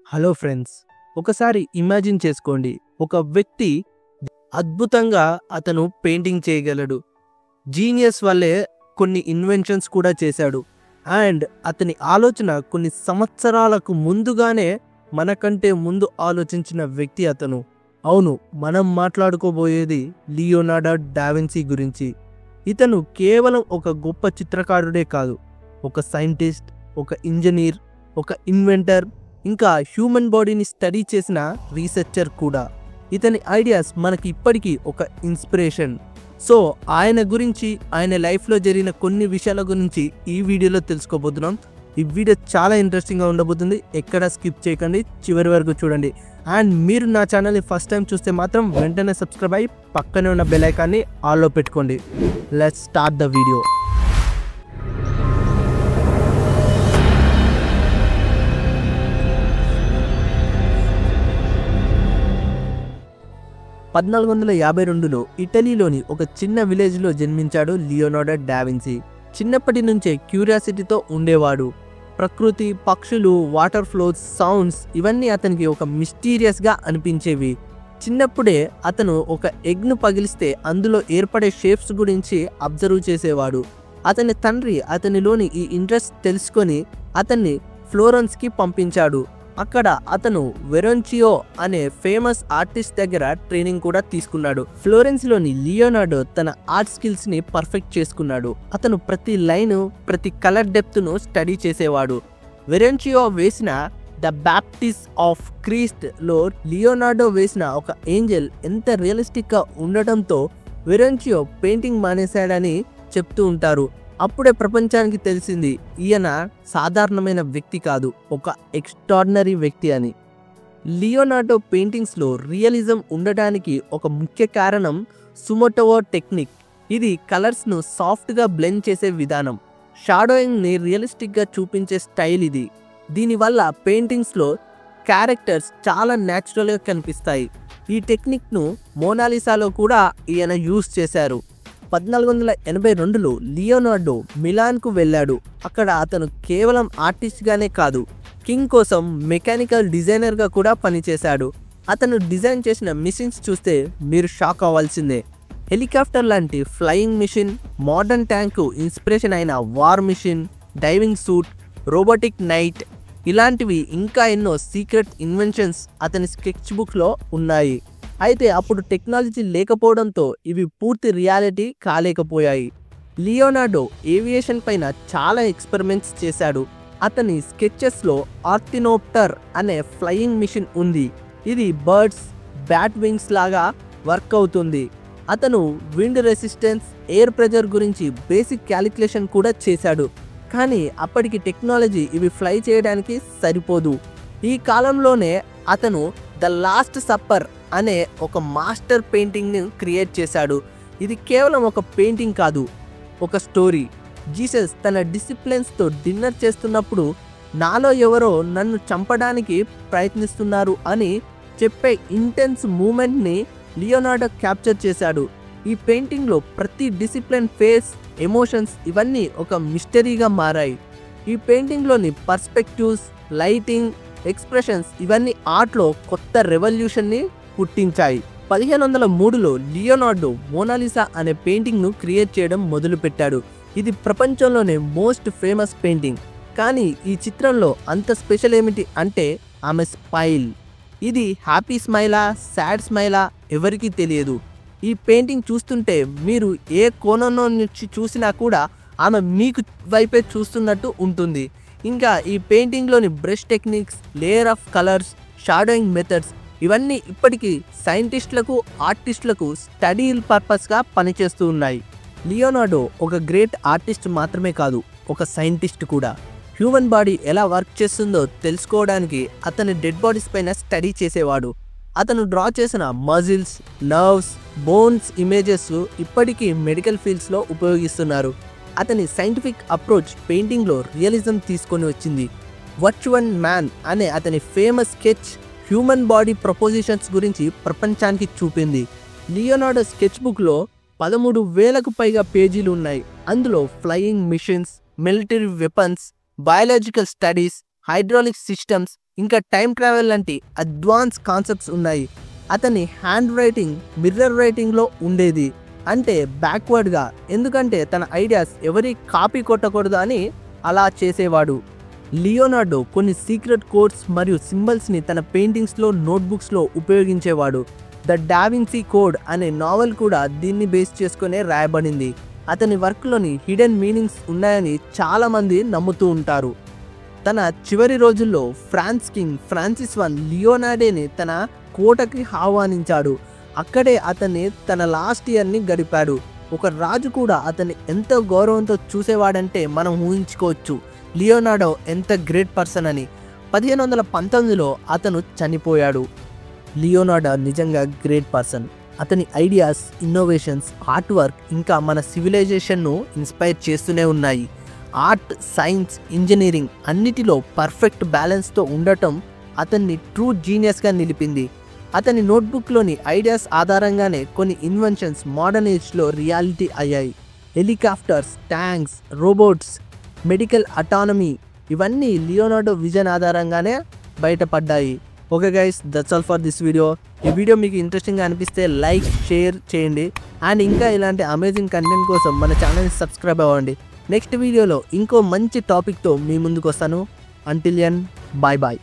Hello friends, ఒకసారి imagine చేసుకోండి. ఒక వ్యక్తి అద్భుతంగా అతను పెయింటింగ్ చేయగలడు. జీనియస్ వల్లే కొన్ని ఇన్వెన్షన్స్ కూడా చేశాడు. అండ్ అతని ఆలోచన కొన్ని సంవత్సరాలకు ముందుగానే మనకంటే ముందు ఆలోచించిన వ్యక్తి అతను. అవును, మనం మాట్లాడుకోబోయేది లియోనార్డో డావిన్సీ గురించి. ఇతను కేవలం ఒక గొప్ప చిత్రకారుడే కాదు, ఒక సైంటిస్ట్, ఒక ఇంజనీర్, ఒక ఇన్వెంటర్, ఇంకా హ్యూమన్ బాడీని స్టడీ చేసిన రీసెర్చర్ కూడా. ఇతని ఐడియాస్ మనకి ఇప్పటికీ ఒక ఇన్స్పిరేషన్. సో ఆయన గురించి, ఆయన లైఫ్లో జరిగిన కొన్ని విషయాల గురించి ఈ వీడియోలో తెలుసుకోబోతున్నాం. ఈ వీడియో చాలా ఇంట్రెస్టింగ్గా ఉండబోతుంది. ఎక్కడ స్కిప్ చేయకండి, చివరి వరకు చూడండి. అండ్ మీరు నా ఛానల్ని ఫస్ట్ టైం చూస్తే మాత్రం వెంటనే సబ్స్క్రైబ్ అయ్యి పక్కనే ఉన్న బెల్ ఐకాన్ని ఆల్లో పెట్టుకోండి. Let's start the video. (1452) ఇటలీలోని ఒక చిన్న విలేజ్లో జన్మించాడు లియోనార్డో డావిన్సీ. చిన్నప్పటి నుంచే క్యూరియాసిటీతో ఉండేవాడు. ప్రకృతి, పక్షులు, వాటర్ ఫ్లోస్, సౌండ్స్ ఇవన్నీ అతనికి ఒక మిస్టీరియస్గా అనిపించేవి. చిన్నప్పుడే అతను ఒక ఎగ్ను పగిలిస్తే అందులో ఏర్పడే షేప్స్ గురించి అబ్జర్వ్ చేసేవాడు. అతని తండ్రి అతనిలోని ఈ ఇంట్రెస్ట్ తెలుసుకొని అతన్ని ఫ్లోరెన్స్కి పంపించాడు. అక్కడ అతను వెరోంచియో అనే ఫేమస్ ఆర్టిస్ట్ దగ్గర ట్రైనింగ్ కూడా తీసుకున్నాడు. ఫ్లోరెన్స్లోని లియోనార్డో తన ఆర్ట్ స్కిల్స్ని పర్ఫెక్ట్ చేసుకున్నాడు. అతను ప్రతి లైన్, ప్రతి కలర్ డెప్త్ను స్టడీ చేసేవాడు. వెరోంచియో వేసిన ద బ్యాప్టిస్ట్ ఆఫ్ క్రీస్ట్లో లియోనార్డో వేసిన ఒక ఏంజల్ ఎంత రియలిస్టిక్గా ఉండటంతో వెరోంచియో పెయింటింగ్ మానేశాడని చెప్తూ ఉంటారు. అప్పుడే ప్రపంచానికి తెలిసింది ఈయన సాధారణమైన వ్యక్తి కాదు, ఒక ఎక్స్ట్రాడినరీ వ్యక్తి అని. లియోనార్డో పెయింటింగ్స్లో రియలిజం ఉండడానికి ఒక ముఖ్య కారణం సుమోటోవో టెక్నిక్. ఇది కలర్స్ను సాఫ్ట్గా బ్లెండ్ చేసే విధానం, షాడోయింగ్ని రియలిస్టిక్గా చూపించే స్టైల్ ఇది. దీనివల్ల పెయింటింగ్స్లో క్యారెక్టర్స్ చాలా న్యాచురల్గా కనిపిస్తాయి. ఈ టెక్నిక్ను మోనాలిసాలో కూడా ఈయన యూజ్ చేశారు. 1482లో లియోనార్డో మిలాన్కు వెళ్ళాడు. అక్కడ అతను కేవలం ఆర్టిస్ట్గానే కాదు, కింగ్ కోసం మెకానికల్ డిజైనర్గా కూడా పనిచేశాడు. అతను డిజైన్ చేసిన మిషన్స్ చూస్తే మీరు షాక్ అవ్వాల్సిందే. హెలికాప్టర్ లాంటి flying machine, modern tank inspiration అయిన war machine, diving suit, robotic knight, ఇలాంటివి ఇంకా ఎన్నో సీక్రెట్ ఇన్వెన్షన్స్ అతని స్కెచ్ బుక్లో ఉన్నాయి. అయితే అప్పుడు టెక్నాలజీ లేకపోవడంతో ఇవి పూర్తి రియాలిటీ కాలేకపోయాయి. లియోనార్డో ఏవియేషన్ పైన చాలా ఎక్స్పెరిమెంట్స్ చేశాడు. అతని స్కెచెస్లో ఆర్టినోప్టర్ అనే ఫ్లయింగ్ మిషన్ ఉంది. ఇది బర్డ్స్, బ్యాట్ వింగ్స్ లాగా వర్క్ అవుతుంది. అతను విండ్ రెసిస్టెన్స్, ఎయిర్ ప్రెజర్ గురించి బేసిక్ క్యాలిక్యులేషన్ కూడా చేశాడు. కానీ అప్పటికి టెక్నాలజీ ఇవి ఫ్లై చేయడానికి సరిపోదు. ఈ కాలంలోనే అతను ద లాస్ట్ సప్పర్ అనే ఒక మాస్టర్ పెయింటింగ్ని క్రియేట్ చేశాడు. ఇది కేవలం ఒక పెయింటింగ్ కాదు, ఒక స్టోరీ. జీసస్ తన డిసిప్లిన్స్తో డిన్నర్ చేస్తున్నప్పుడు నాలో ఎవరో నన్ను చంపడానికి ప్రయత్నిస్తున్నారు అని చెప్పే ఇంటెన్స్ మూమెంట్ని లియోనార్డో క్యాప్చర్ చేశాడు. ఈ పెయింటింగ్లో ప్రతి డిసిప్లిన్ ఫేస్, ఎమోషన్స్ ఇవన్నీ ఒక మిస్టరీగా మారాయి. ఈ పెయింటింగ్లోని పర్స్పెక్టివ్స్, లైటింగ్, ఎక్స్ప్రెషన్స్ ఇవన్నీ ఆర్ట్లో కొత్త రెవల్యూషన్ని పుట్టించాయి. 1503లో లియోనార్డో మోనాలిసా అనే పెయింటింగ్ను క్రియేట్ చేయడం మొదలుపెట్టాడు. ఇది ప్రపంచంలోనే మోస్ట్ ఫేమస్ పెయింటింగ్. కానీ ఈ చిత్రంలో అంత స్పెషల్ ఏమిటి అంటే ఆమె స్మైల్. ఇది హ్యాపీ స్మైలా, సాడ్ స్మైలా ఎవరికీ తెలియదు. ఈ పెయింటింగ్ చూస్తుంటే మీరు ఏ కోణంలో నుంచి చూసినా కూడా ఆమె మీకు వైపే చూస్తున్నట్టు ఉంటుంది. ఇంకా ఈ పెయింటింగ్లోని brush techniques, layer of colours, shadowing methods ఇవన్నీ ఇప్పటికీ సైంటిస్టులకు, ఆర్టిస్టులకు స్టడీ పర్పస్గా పనిచేస్తూ ఉన్నాయి. లియోనార్డో ఒక గ్రేట్ ఆర్టిస్ట్ మాత్రమే కాదు, ఒక సైంటిస్ట్ కూడా. హ్యూమన్ బాడీ ఎలా వర్క్ చేస్తుందో తెలుసుకోవడానికి అతని డెడ్ బాడీస్ పైన స్టడీ చేసేవాడు. అతను డ్రా చేసిన మజిల్స్, నర్వ్స్, బోన్స్ ఇమేజెస్ ఇప్పటికీ మెడికల్ ఫీల్డ్స్లో ఉపయోగిస్తున్నారు. అతని సైంటిఫిక్ అప్రోచ్ పెయింటింగ్లో రియలిజం తీసుకొని వచ్చింది. వర్చువల్ మ్యాన్ అనే అతని famous sketch human body prepositions గురించి ప్రపంచానికి చూపింది. లియోనార్డో స్కెచ్ బుక్లో 13,000కు పైగా పేజీలు ఉన్నాయి. అందులో flying machines, military weapons, biological studies, hydraulic systems, ఇంకా టైం ట్రావెల్ లాంటి అడ్వాన్స్ కాన్సెప్ట్స్ ఉన్నాయి. అతని హ్యాండ్ రైటింగ్ మిర్రర్ రైటింగ్లో ఉండేది, అంటే బ్యాక్వర్డ్గా, ఎందుకంటే తన ఐడియాస్ ఎవరి కాపీ కొట్టకూడదు అని అలా చేసేవాడు. లియోనార్డో కొన్ని సీక్రెట్ కోడ్స్ మరియు సింబల్స్ని తన పెయింటింగ్స్లో, నోట్బుక్స్లో ఉపయోగించేవాడు. ద డావిన్సీ కోడ్ అనే నావెల్ కూడా దీన్ని బేస్ చేసుకునే రాయబడింది. అతని వర్క్లోని హిడెన్ మీనింగ్స్ ఉన్నాయని చాలామంది నమ్ముతూ ఉంటారు. తన చివరి రోజుల్లో ఫ్రాన్స్ కింగ్ ఫ్రాన్సిస్ I లియోనార్డోని తన కోటకి ఆహ్వానించాడు. అక్కడే అతన్ని తన లాస్ట్ ఇయర్ని గడిపాడు. ఒక రాజు కూడా అతన్ని ఎంత గౌరవంతో చూసేవాడంటే మనం ఊహించుకోవచ్చు లియోనార్డో ఎంత గ్రేట్ పర్సన్ అని. 1519లో అతను చనిపోయాడు. లియోనార్డో నిజంగా గ్రేట్ పర్సన్. అతని ఐడియాస్, ఇన్నోవేషన్స్, ఆర్ట్ వర్క్ ఇంకా మన సివిలైజేషన్ను ఇన్స్పైర్ చేస్తూనే ఉన్నాయి. ఆర్ట్, సైన్స్, ఇంజనీరింగ్ అన్నిటిలో పర్ఫెక్ట్ బ్యాలెన్స్తో ఉండటం అతన్ని ట్రూ జీనియస్గా నిలిపింది. అతని నోట్బుక్లోని ఐడియాస్ ఆధారంగానే కొన్ని ఇన్వెన్షన్స్ మోడర్న్ ఏజ్లో రియాలిటీ అయ్యాయి. Helicopters, tanks, robots, medical autonomy ఇవన్నీ లియోనార్డో విజన్ ఆధారంగానే బయటపడ్డాయి. Okay guys, that's all for this video. ఈ వీడియో మీకు ఇంట్రెస్టింగ్గా అనిపిస్తే లైక్, షేర్ చేయండి. అండ్ ఇంకా ఇలాంటి అమేజింగ్ కంటెంట్ కోసం మన ఛానల్ని సబ్స్క్రైబ్ అవ్వండి. నెక్స్ట్ వీడియోలో ఇంకో మంచి టాపిక్తో మీ ముందుకు వస్తాను. Until then, bye bye.